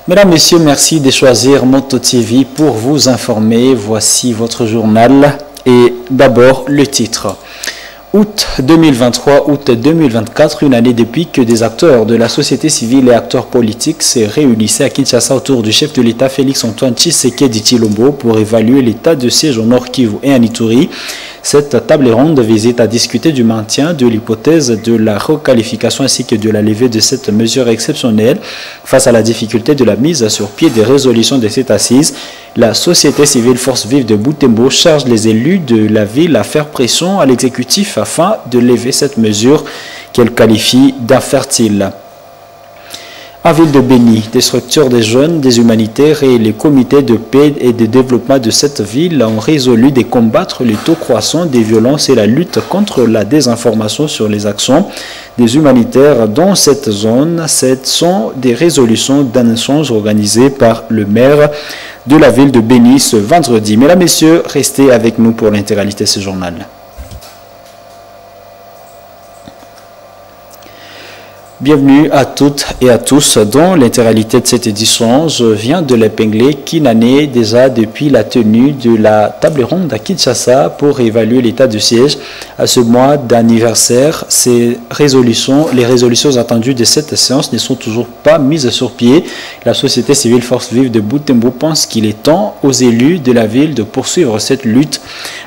Mesdames, Messieurs, merci de choisir Moto TV pour vous informer. Voici votre journal et d'abord le titre. Août 2023, août 2024, une année depuis que des acteurs de la société civile et acteurs politiques se réunissaient à Kinshasa autour du chef de l'État Félix-Antoine Tshisekedi Tshilombo pour évaluer l'état de siège au Nord Kivu et en Ituri. Cette table ronde visite à discuter du maintien de l'hypothèse de la requalification ainsi que de la levée de cette mesure exceptionnelle. Face à la difficulté de la mise sur pied des résolutions de cette assise, la société civile Force Vive de Butembo charge les élus de la ville à faire pression à l'exécutif afin de lever cette mesure qu'elle qualifie d'infertile. En ville de Béni, des structures des jeunes, des humanitaires et les comités de paix et de développement de cette ville ont résolu de combattre le taux croissant des violences et la lutte contre la désinformation sur les actions des humanitaires dans cette zone. Ce sont des résolutions d'un échange organisé par le maire de la ville de Béni ce vendredi. Mesdames, Messieurs, restez avec nous pour l'intégralité de ce journal. Bienvenue à toutes et à tous dans l'intégralité de cette édition. Je viens de l'épingler qu'une année déjà depuis la tenue de la table ronde à Kinshasa pour évaluer l'état du siège à ce mois d'anniversaire. Les résolutions attendues de cette séance ne sont toujours pas mises sur pied. La société civile Force Vive de Butembo pense qu'il est temps aux élus de la ville de poursuivre cette lutte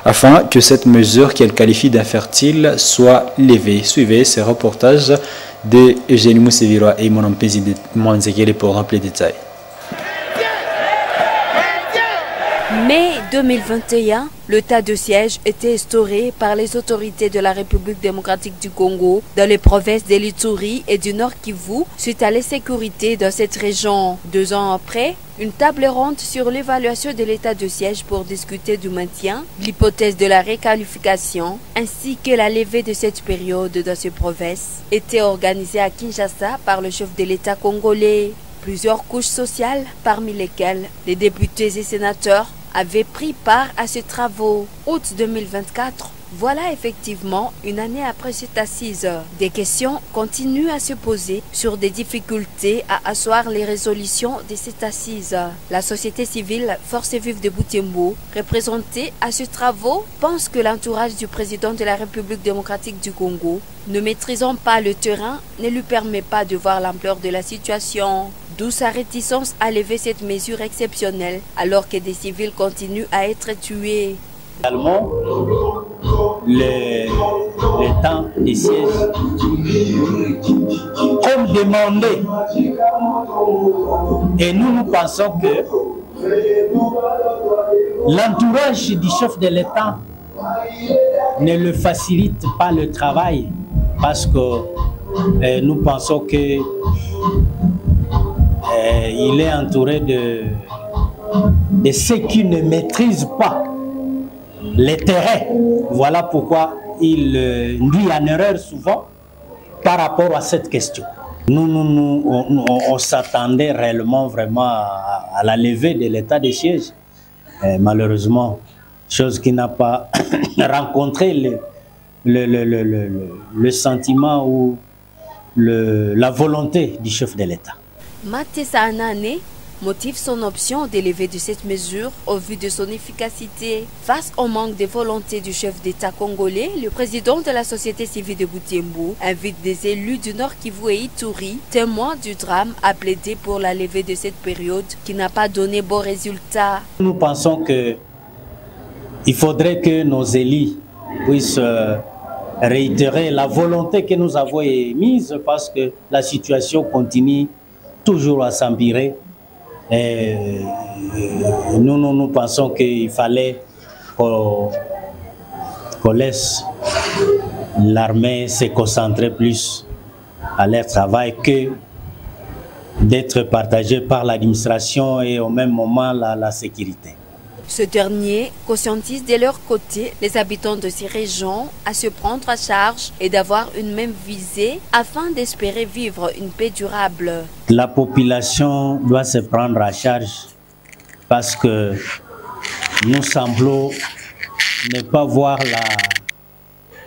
afin que cette mesure qu'elle qualifie d'infertile soit levée. Suivez ces reportages de Eugénie Mousseviroa et mon empêche de Mwanzekele pour rappeler les détails. Mai 2021, l'état de siège était instauré par les autorités de la République démocratique du Congo dans les provinces de l'Ituri et du Nord Kivu suite à l'insécurité dans cette région. 2 ans après, une table ronde sur l'évaluation de l'état de siège pour discuter du maintien, l'hypothèse de la requalification ainsi que la levée de cette période dans ces provinces était organisée à Kinshasa par le chef de l'État congolais. Plusieurs couches sociales, parmi lesquelles les députés et sénateurs, avaient pris part à ces travaux. Août 2024, voilà effectivement une année après cette assise. Des questions continuent à se poser sur des difficultés à asseoir les résolutions de cette assise. La société civile Force Vive de Butembo, représentée à ce travaux, pense que l'entourage du président de la République démocratique du Congo, ne maîtrisant pas le terrain, ne lui permet pas de voir l'ampleur de la situation. D'où sa réticence à lever cette mesure exceptionnelle alors que des civils continuent à être tués. Également, le temps des sièges, comme demandé. Et nous pensons que l'entourage du chef de l'État ne le facilite pas le travail parce que nous pensons que il est entouré de ceux qui ne maîtrisent pas les terrains. Voilà pourquoi il nuit en erreur souvent par rapport à cette question. On s'attendait réellement vraiment à la levée de l'état de siège. Malheureusement, chose qui n'a pas rencontré le sentiment ou la volonté du chef de l'État. Matessa Anane motive son option d'élever de cette mesure au vu de son efficacité. Face au manque de volonté du chef d'État congolais, le président de la société civile de Butembo invite des élus du Nord Kivu et Ituri, témoins du drame, à plaider pour la levée de cette période qui n'a pas donné bon résultat. Nous pensons qu'il faudrait que nos élus puissent réitérer la volonté que nous avons émise parce que la situation continue toujours à s'empirer. Nous pensons qu'il fallait qu'on laisse l'armée se concentrer plus à leur travail que d'être partagée par l'administration et au même moment la sécurité. Ce dernier conscientise de leur côté les habitants de ces régions à se prendre à charge et d'avoir une même visée afin d'espérer vivre une paix durable. La population doit se prendre à charge parce que nous semblons ne pas voir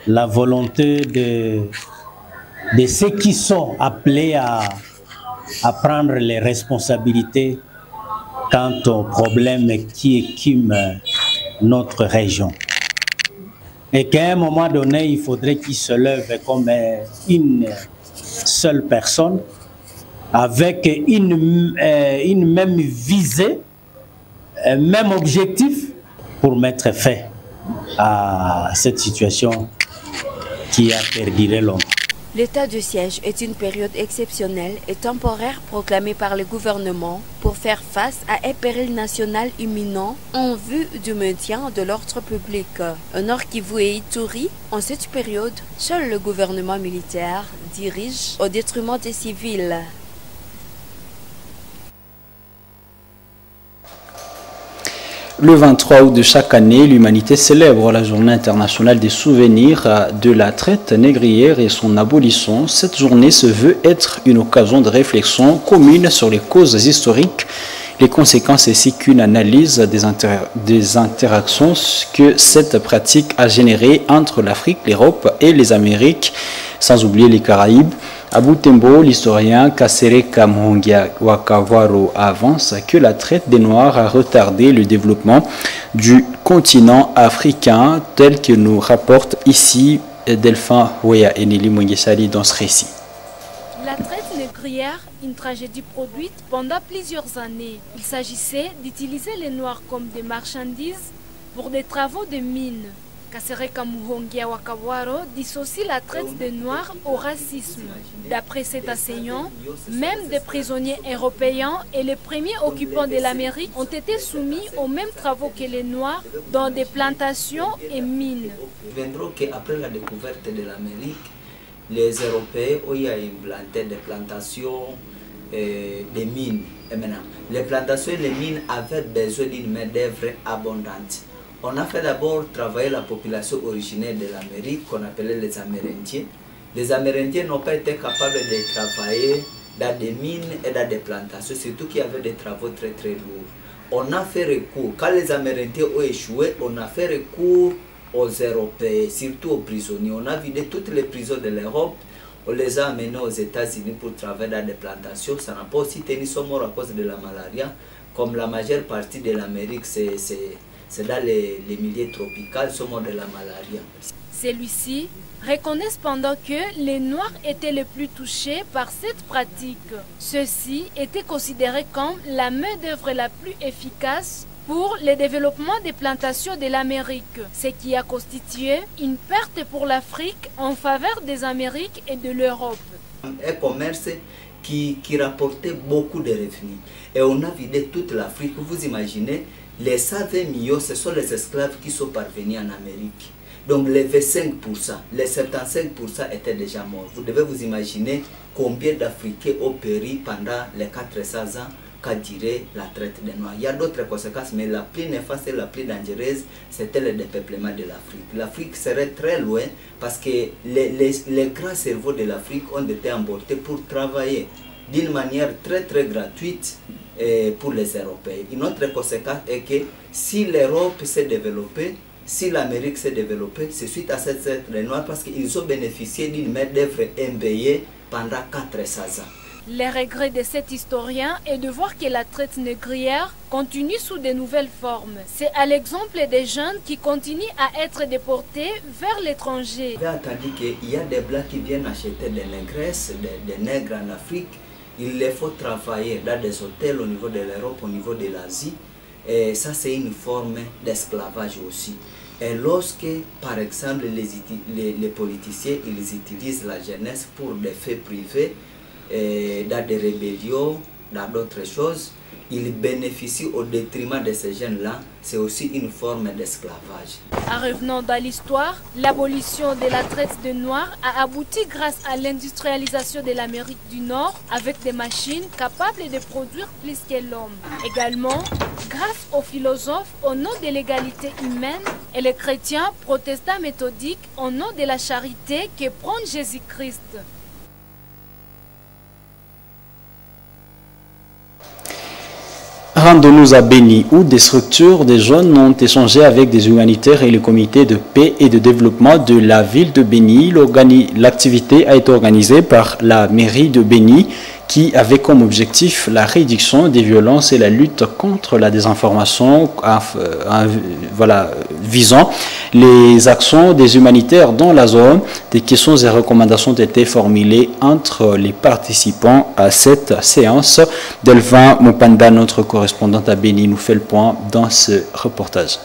la volonté de ceux qui sont appelés à prendre les responsabilités quant aux problèmes qui écument notre région. Et qu'à un moment donné, il faudrait qu'il se lève comme une seule personne, avec une même visée, un même objectif pour mettre fin à cette situation qui a perduré longtemps. L'état de siège est une période exceptionnelle et temporaire proclamée par le gouvernement pour faire face à un péril national imminent en vue du maintien de l'ordre public. Au Nord Kivu et Ituri, en cette période, seul le gouvernement militaire dirige au détriment des civils. Le 23 août de chaque année, l'humanité célèbre la journée internationale des souvenirs de la traite négrière et son abolition. Cette journée se veut être une occasion de réflexion commune sur les causes historiques, les conséquences ainsi qu'une analyse des interactions que cette pratique a générées entre l'Afrique, l'Europe et les Amériques, sans oublier les Caraïbes. À Butembo, l'historien Kasereka Muhongia Wakavaro avance que la traite des Noirs a retardé le développement du continent africain, tel que nous rapporte ici Delphin Weya Eneli Mwengesali dans ce récit. La traite négrière, une tragédie produite pendant plusieurs années. Il s'agissait d'utiliser les Noirs comme des marchandises pour des travaux de mines. Kasereka Muhongia Wakawaro dissocie la traite des Noirs au racisme. D'après cet enseignant, même des prisonniers européens et les premiers occupants de l'Amérique ont été soumis aux mêmes travaux que les Noirs dans des plantations et mines. Après la découverte de l'Amérique, les Européens ont implanté des plantations et des mines. Et maintenant, les plantations et les mines avaient besoin d'une main-d'œuvre abondante. On a fait d'abord travailler la population originaire de l'Amérique, qu'on appelait les Amérindiens. Les Amérindiens n'ont pas été capables de travailler dans des mines et dans des plantations, surtout qu'il y avait des travaux très très lourds. On a fait recours, quand les Amérindiens ont échoué, on a fait recours aux Européens, surtout aux prisonniers. On a vidé toutes les prisons de l'Europe, on les a amenés aux États-Unis pour travailler dans des plantations. Ça n'a pas aussi tenu son mort à cause de la malaria. Comme la majeure partie de l'Amérique, c'est dans les milieux tropicaux, sont morts de la malaria. Celui-ci reconnaît cependant que les Noirs étaient les plus touchés par cette pratique. Ceux-ci étaient considérés comme la main-d'œuvre la plus efficace pour le développement des plantations de l'Amérique, ce qui a constitué une perte pour l'Afrique en faveur des Amériques et de l'Europe. Un commerce qui rapportait beaucoup de revenus. Et on a vidé toute l'Afrique. Vous imaginez, les 120 millions, ce sont les esclaves qui sont parvenus en Amérique. Donc les 25%, les 75% étaient déjà morts. Vous devez vous imaginer combien d'Africains ont péri pendant les 400 ans qu'a duré la traite des Noirs. Il y a d'autres conséquences, mais la plus néfaste et la plus dangereuse, c'était le dépeuplement de l'Afrique. L'Afrique serait très loin parce que les grands cerveaux de l'Afrique ont été emportés pour travailler d'une manière très très gratuite pour les Européens. Une autre conséquence est que si l'Europe s'est développée, si l'Amérique s'est développée, c'est suite à cette traite des Noirs parce qu'ils ont bénéficié d'une main-d'œuvre impayée pendant 400 ans. Le regret de cet historien est de voir que la traite négrière continue sous de nouvelles formes. C'est à l'exemple des jeunes qui continuent à être déportés vers l'étranger. J'ai entendu qu'il y a des Blancs qui viennent acheter des négresses, des nègres en Afrique. Il les faut travailler dans des hôtels au niveau de l'Europe, au niveau de l'Asie. Et ça, c'est une forme d'esclavage aussi. Et lorsque, par exemple, les politiciens ils utilisent la jeunesse pour des faits privés, dans des rébellions, dans d'autres choses, ils bénéficient au détriment de ces jeunes-là. C'est aussi une forme d'esclavage. En revenant dans l'histoire, l'abolition de la traite des Noirs a abouti grâce à l'industrialisation de l'Amérique du Nord avec des machines capables de produire plus que l'homme. Également, grâce aux philosophes au nom de l'égalité humaine et les chrétiens protestants méthodiques au nom de la charité que prône Jésus-Christ. Rendons-nous à Béni, où des structures des jeunes ont échangé avec des humanitaires et le comité de paix et de développement de la ville de Béni. L'activité a été organisée par la mairie de Béni qui avait comme objectif la réduction des violences et la lutte contre la désinformation, visant les actions des humanitaires dans la zone. Des questions et recommandations ont été formulées entre les participants à cette séance. Delvin Mopanda, notre correspondante à Béni, nous fait le point dans ce reportage.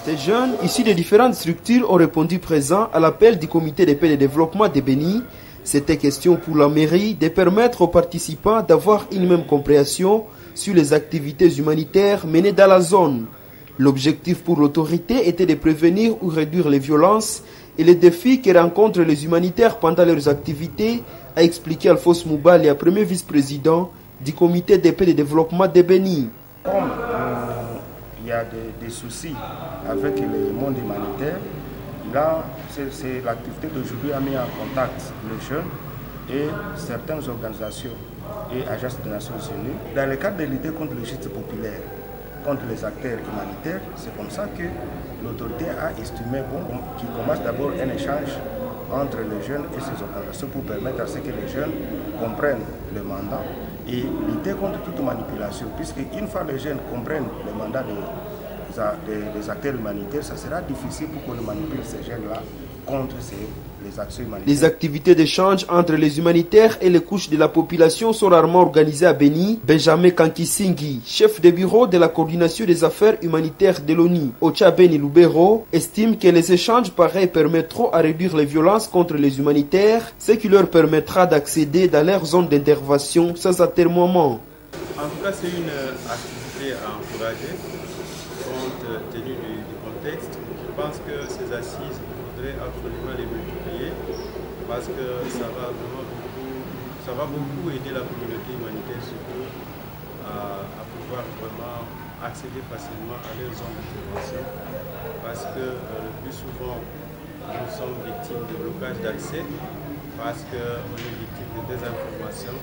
Ces jeunes, issus de différentes structures, ont répondu présent à l'appel du comité de paix et de développement de Béni. C'était question pour la mairie de permettre aux participants d'avoir une même compréhension sur les activités humanitaires menées dans la zone. L'objectif pour l'autorité était de prévenir ou réduire les violences et les défis que rencontrent les humanitaires pendant leurs activités, a expliqué Alphonse Moubali, premier vice-président du comité de paix et de développement de Béni. Comme il y a des soucis avec le monde humanitaire, là, c'est l'activité d'aujourd'hui a mis en contact les jeunes et certaines organisations et agences des Nations Unies dans le cadre de l'idée contre le geste populaire, contre les acteurs humanitaires. C'est comme ça que l'autorité a estimé qu'il commence d'abord un échange entre les jeunes et ces organisations pour permettre à ce que les jeunes comprennent le mandat et lutter contre toute manipulation, puisque une fois les jeunes comprennent le mandat des acteurs humanitaires, ça sera difficile pour qu'on manipule ces jeunes-là contre les actions humanitaires. Les activités d'échange entre les humanitaires et les couches de la population sont rarement organisées à Béni. Benjamin Kankisingi, chef de bureau de la coordination des affaires humanitaires de l'ONU, Ocha Béni Lubero, estime que les échanges pareils permettront à réduire les violences contre les humanitaires, ce qui leur permettra d'accéder dans leur zone d'intervention sans atermoiement. En tout cas, c'est une activité à encourager, compte tenu du contexte. Je pense que ces assises, il faudrait absolument les multiplier parce que ça va beaucoup aider la communauté humanitaire surtout à pouvoir vraiment accéder facilement à leurs zones d'intervention parce que le plus souvent nous sommes victimes de blocages d'accès parce qu'on est victime de désinformation,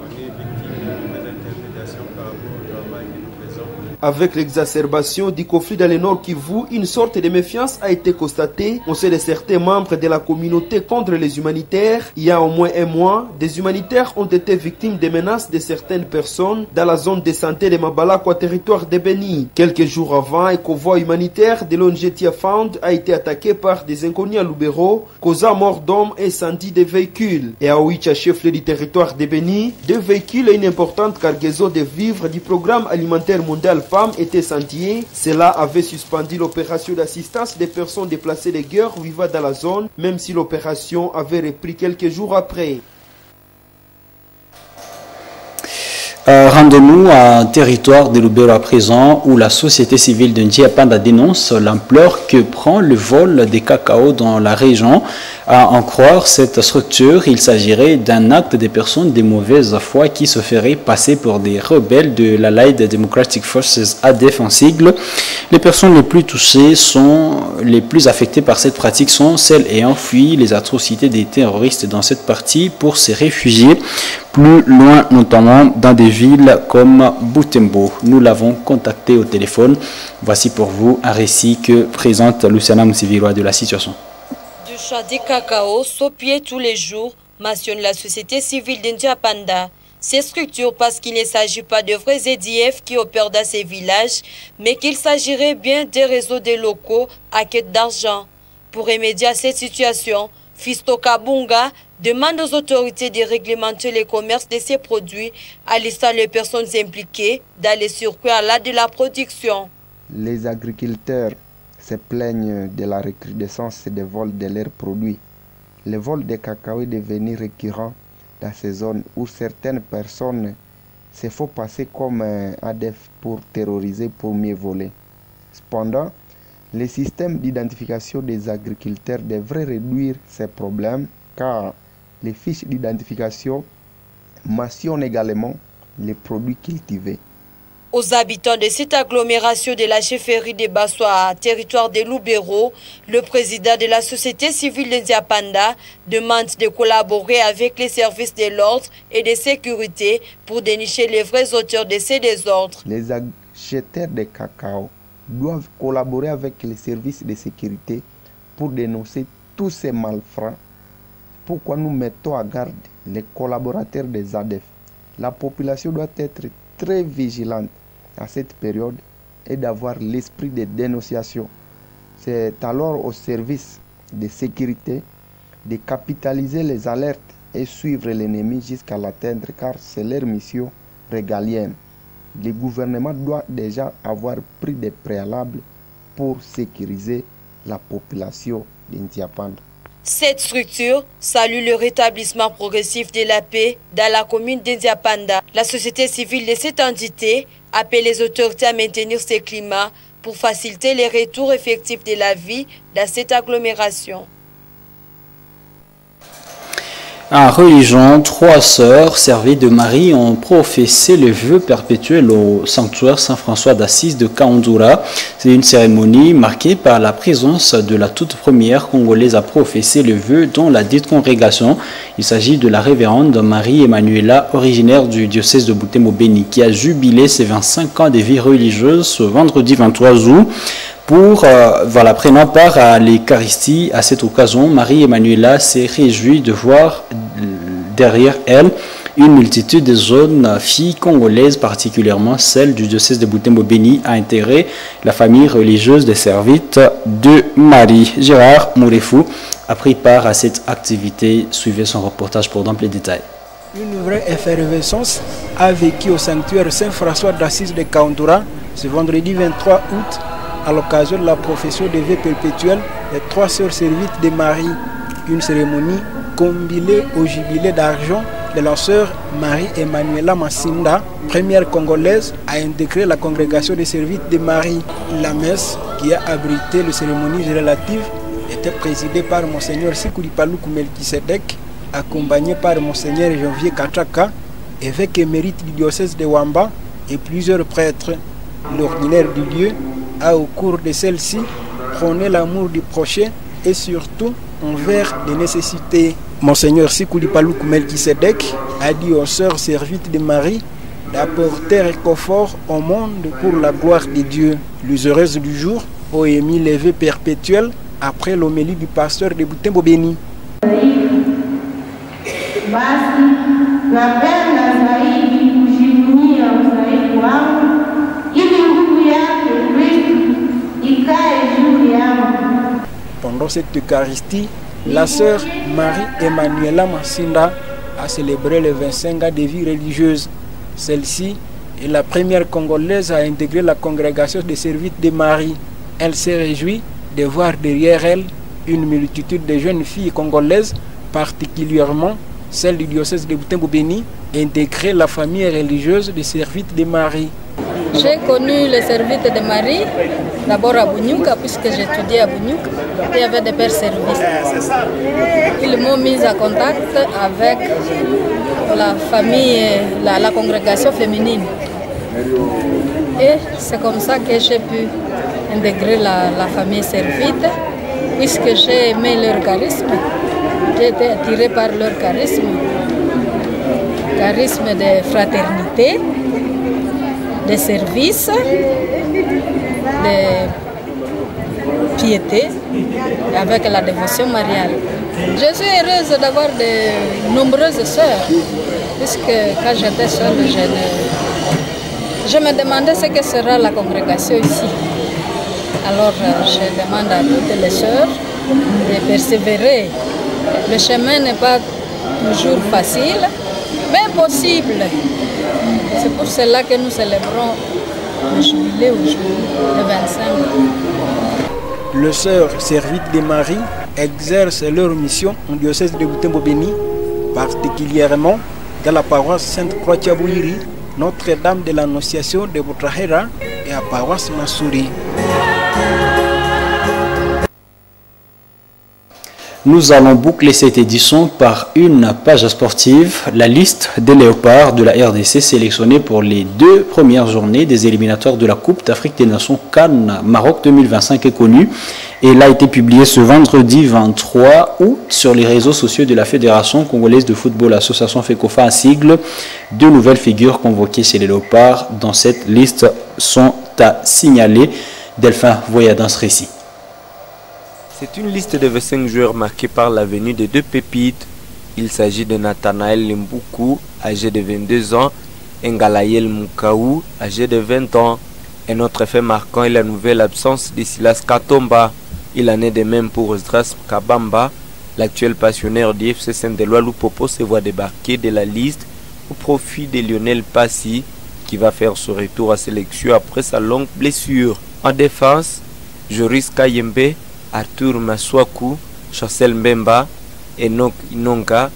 on est victime de mauvaises interprétations par rapport au travail que nous faisons. Avec l'exacerbation du conflit dans le Nord Kivu, une sorte de méfiance a été constatée au sein de certains membres de la communauté contre les humanitaires. Il y a au moins un mois, des humanitaires ont été victimes des menaces de certaines personnes dans la zone de santé de Mabalako, territoire de Béni. Quelques jours avant, un convoi humanitaire de l'ONG Tia Found a été attaqué par des inconnus à Lubero, causant mort d'hommes et incendie de véhicules. Et à Oicha, chef-lieu du territoire de Béni, 2 véhicules et une importante cargaison de vivres du programme alimentaire mondial PAM étaient sentiers. Cela avait suspendu l'opération d'assistance des personnes déplacées de guerre vivant dans la zone, même si l'opération avait repris quelques jours après. Rendons-nous à un territoire de Lubero à présent où la société civile de Ndiapanda dénonce l'ampleur que prend le vol des cacao dans la région. À en croire cette structure, il s'agirait d'un acte des personnes de mauvaise foi qui se feraient passer pour des rebelles de l'Allied Democratic Forces ADF en sigle. Les personnes les plus touchées les plus affectées par cette pratique sont celles ayant fui les atrocités des terroristes dans cette partie pour se réfugier plus loin, notamment dans des villes comme Butembo. Nous l'avons contacté au téléphone. Voici pour vous un récit que présente Luciana Moussiviroa de la situation. Du champ des cacao, saupier tous les jours, mentionne la société civile d'Ndiapanda. Ces structures parce qu'il ne s'agit pas de vrais EDF qui opèrent dans ces villages, mais qu'il s'agirait bien des réseaux des locaux à quête d'argent. Pour remédier à cette situation, Fisto Kabunga demande aux autorités de réglementer le commerce de ces produits, à listant les personnes impliquées dans les circuits à la de la production. Les agriculteurs se plaignent de la recrudescence des vols de leurs produits. Le vol de cacao est devenu récurrent dans ces zones où certaines personnes se font passer comme un ADF pour terroriser, pour mieux voler. Cependant, le système d'identification des agriculteurs devrait réduire ces problèmes car les fiches d'identification mentionnent également les produits cultivés. Aux habitants de cette agglomération de la chefferie de Bassoa, territoire de Lubero, le président de la société civile de Ndiapanda demande de collaborer avec les services de l'ordre et de sécurité pour dénicher les vrais auteurs de ces désordres. Les acheteurs de cacao doivent collaborer avec les services de sécurité pour dénoncer tous ces malfrats. Pourquoi nous mettons à garde les collaborateurs des ADF La population doit être très vigilante à cette période et d'avoir l'esprit de dénonciation. C'est alors au service de sécurité de capitaliser les alertes et suivre l'ennemi jusqu'à l'atteindre, car c'est leur mission régalienne. Le gouvernement doit déjà avoir pris des préalables pour sécuriser la population d'Indiapanda. Cette structure salue le rétablissement progressif de la paix dans la commune d'Indiapanda. La société civile de cette entité appelle les autorités à maintenir ce climat pour faciliter les retours effectifs de la vie dans cette agglomération. En religion, 3 sœurs servies de Marie ont professé le vœu perpétuel au sanctuaire Saint-François d'Assise de Kaundoura. C'est une cérémonie marquée par la présence de la toute première Congolaise à professer le vœu dans la dite congrégation. Il s'agit de la révérende Marie Emmanuela, originaire du diocèse de Butembo-Beni, qui a jubilé ses 25 ans de vie religieuse ce vendredi 23 août. Prenant part à l'Eucharistie, à cette occasion, Marie Emmanuela s'est réjouie de voir derrière elle une multitude de jeunes filles congolaises, particulièrement celles du diocèse de Butembo-Beni, a intégré la famille religieuse des Servites de Marie. Gérard Mourefou a pris part à cette activité. Suivez son reportage pour d'amples détails. Une vraie effervescence a vécu au sanctuaire Saint-François d'Assise de Kaundoura ce vendredi 23 août à l'occasion de la profession de vœux perpétuels des 3 sœurs servites de Marie. Une cérémonie combinée au jubilé d'argent de la sœur Marie Emmanuela Massinda, première congolaise à intégrer la congrégation des servites de Marie. La messe qui a abrité les cérémonies relatives était présidée par Monseigneur Sikuli Paluku Melkisedek, accompagné par Monseigneur Janvier Kachaka, évêque émérite du diocèse de Wamba, et plusieurs prêtres. L'ordinaire du lieu a au cours de celle-ci prôné l'amour du prochain et surtout envers les nécessités. Monseigneur Sikuli Paluku Melkisedek a dit aux sœurs servites de Marie d'apporter réconfort au monde pour la gloire de Dieu. Les heureuses du jour ont émis les vœux perpétuels après l'homélie du pasteur de Butembo-Beni. Pendant cette Eucharistie, la sœur Marie Emmanuela Massinda a célébré les 25 ans de vie religieuse. Celle-ci est la première Congolaise à intégrer la congrégation des servites de Marie. Elle s'est réjouie de voir derrière elle une multitude de jeunes filles congolaises, particulièrement celles du diocèse de Butembo-Beni, intégrer la famille religieuse des servites de Marie. J'ai connu les servites de Marie, d'abord à Bunyuka, puisque j'étudiais à Bunyuka. Il y avait des pères services. Ils m'ont mis en contact avec la famille, la congrégation féminine. Et c'est comme ça que j'ai pu intégrer la famille servite, puisque j'ai aimé leur charisme. J'ai été attirée par leur charisme de fraternité, de service, de piété, avec la dévotion mariale. Je suis heureuse d'avoir de nombreuses sœurs, puisque quand j'étais seule, je me demandais ce que sera la congrégation ici. Alors je demande à toutes les sœurs de persévérer. Le chemin n'est pas toujours facile, mais possible. C'est pour cela que nous célébrons le jubilé aujourd'hui, le 25. Les sœurs servites de Marie exercent leur mission au diocèse de Butembo-Beni, particulièrement dans la paroisse Sainte-Croix-Tchabouiri, Notre-Dame de l'Annonciation de Butrahera et à paroisse Massouri. Nous allons boucler cette édition par une page sportive. La liste des léopards de la RDC sélectionnés pour les 2 premières journées des éliminatoires de la Coupe d'Afrique des Nations CAN Maroc 2025 est connue. Et elle a été publiée ce vendredi 23 août sur les réseaux sociaux de la Fédération congolaise de football, association FECOFA à sigle. 2 nouvelles figures convoquées chez les léopards dans cette liste sont à signaler. Delphin Voya dans ce récit. C'est une liste de 25 joueurs marquée par la venue de 2 pépites, Il s'agit de Nathanaël Limbuku, âgé de 22 ans, et Ngalayel Mukaou, âgé de 20 ans. Un autre fait marquant est la nouvelle absence de Silas Katomba. Il en est de même pour Esdras Kabamba. L'actuel passionnaire du FC Saint-Éloi Lupopo se voit débarquer de la liste au profit de Lionel Passy, qui va faire son retour à sélection après sa longue blessure. En défense, Joris Kayembe, Arthur Maswaku, Chancel Mbemba, Enoch Inonga,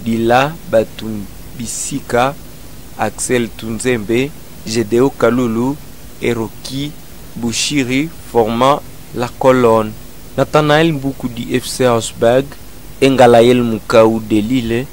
Dila Batumbisika, Axel Tunzembe, Gedeo Kalulu et Rocky Bouchiri formant la colonne. Nathanaël Mboukou du FC Augsburg et Ngalayel Mukaou de Lille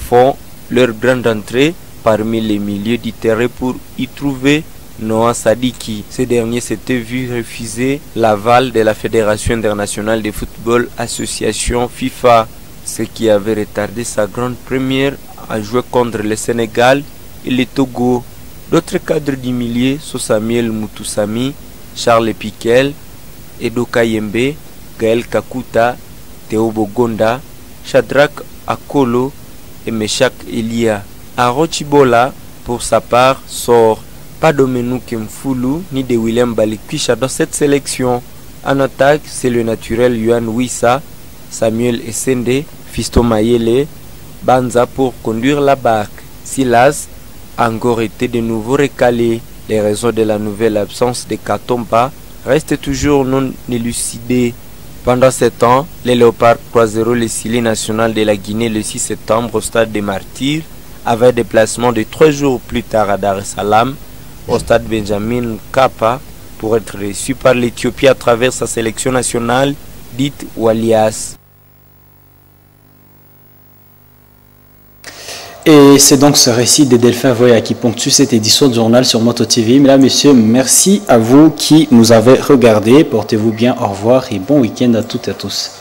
font leur grande entrée parmi les milieux du terrain pour y trouver Noah Sadiki. Ce dernier s'était vu refuser l'aval de la Fédération internationale de football association FIFA, ce qui avait retardé sa grande première à jouer contre le Sénégal et le Togo. D'autres cadres du milieu sont Samuel Mutusami, Charles Piquel, Edo Kayembe, Gaël Kakuta, Théo Bogonda, Shadrach Akolo et Meshak Elia. Arochibola, pour sa part, sort pas Domenou Kemfoulou ni de William Balikwisha dans cette sélection. En attaque, c'est le naturel Yuan Wissa, Samuel Essende, Fisto Mayele, Banza pour conduire la barque. Silas a encore été de nouveau recalé. Les raisons de la nouvelle absence de Katomba restent toujours non élucidées. Pendant ce temps, les Léopards croiseront le Sili national de la Guinée le 6 septembre au stade des Martyrs, avec déplacement de 3 jours plus tard à Dar es Salaam, au stade Benjamin Mkapa, pour être reçu par l'Éthiopie à travers sa sélection nationale, dite Walias. Et c'est donc ce récit de Delphin Voya qui ponctue cette édition du journal sur Moto TV. Mesdames, Messieurs, merci à vous qui nous avez regardés. Portez-vous bien, au revoir et bon week-end à toutes et à tous.